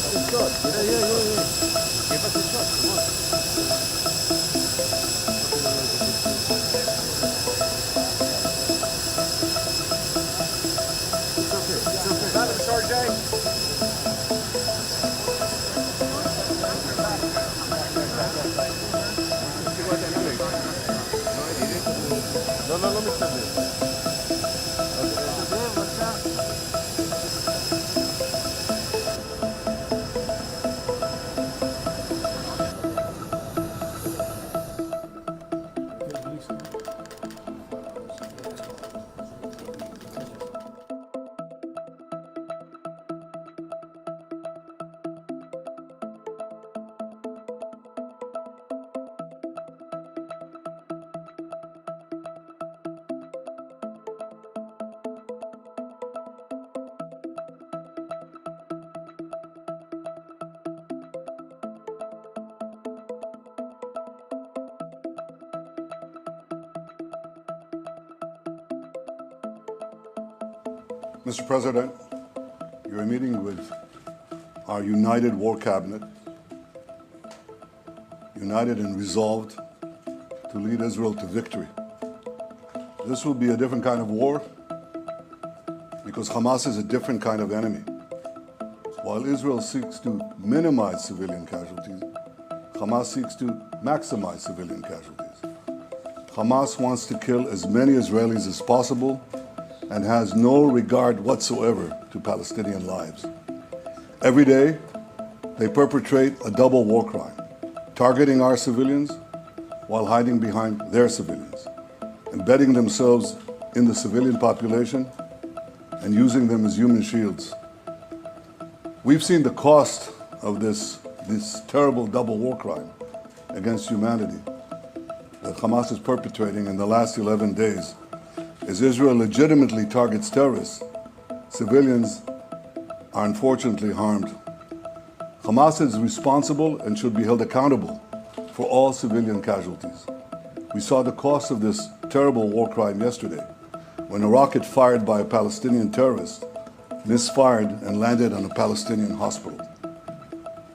us a shot. Give us a shot. Come on. It's okay. Got him, Sergeant. No me sirve. Mr. President, you're meeting with our united war cabinet, united and resolved to lead Israel to victory. This will be a different kind of war because Hamas is a different kind of enemy. While Israel seeks to minimize civilian casualties, Hamas seeks to maximize civilian casualties. Hamas wants to kill as many Israelis as possible and has no regard whatsoever to Palestinian lives. Every day, they perpetrate a double war crime, targeting our civilians while hiding behind their civilians, embedding themselves in the civilian population and using them as human shields. We've seen the cost of this terrible double war crime against humanity that Hamas is perpetrating in the last 11 days. As Israel legitimately targets terrorists, civilians are unfortunately harmed. Hamas is responsible and should be held accountable for all civilian casualties. We saw the cost of this terrible war crime yesterday when a rocket fired by a Palestinian terrorist misfired and landed on a Palestinian hospital.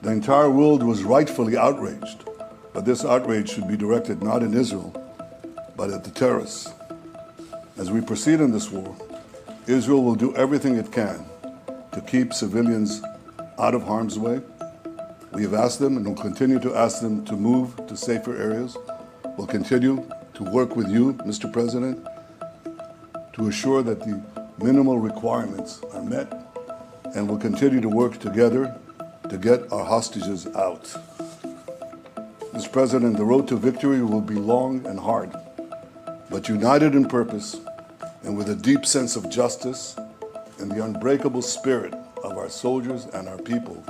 The entire world was rightfully outraged, but this outrage should be directed not at Israel, but at the terrorists. As we proceed in this war, Israel will do everything it can to keep civilians out of harm's way. We have asked them and will continue to ask them to move to safer areas. We'll continue to work with you, Mr. President, to assure that the minimal requirements are met, and we'll continue to work together to get our hostages out. Mr. President, the road to victory will be long and hard, but united in purpose and with a deep sense of justice and the unbreakable spirit of our soldiers and our people,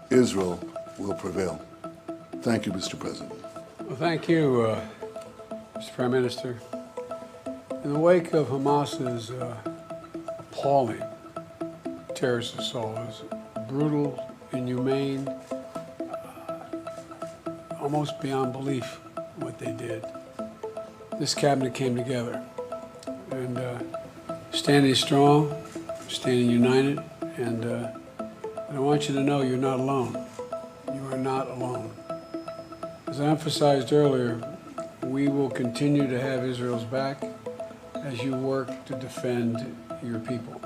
Israel will prevail. Thank you, Mr. President. Well, thank you, Mr. Prime Minister. In the wake of Hamas's appalling terrorist assault, it was brutal, inhumane, almost beyond belief what they did. This cabinet came together and standing strong, standing united, and I want you to know you're not alone. You are not alone. As I emphasized earlier, we will continue to have Israel's back as you work to defend your people.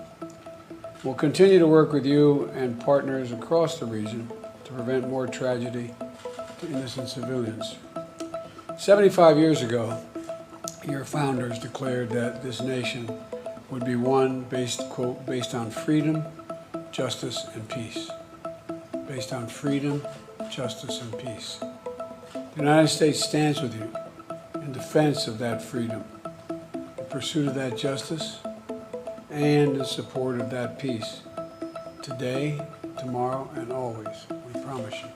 We'll continue to work with you and partners across the region to prevent more tragedy to innocent civilians. 75 years ago, your founders declared that this nation would be one based, quote, based on freedom, justice, and peace. Based on freedom, justice, and peace. The United States stands with you in defense of that freedom, in pursuit of that justice, and in support of that peace. Today, tomorrow, and always, we promise you.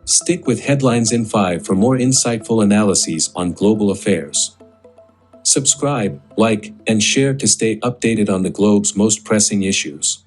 Stick with Headlines in 5 for more insightful analyses on global affairs. Subscribe, like, and share to stay updated on the globe's most pressing issues.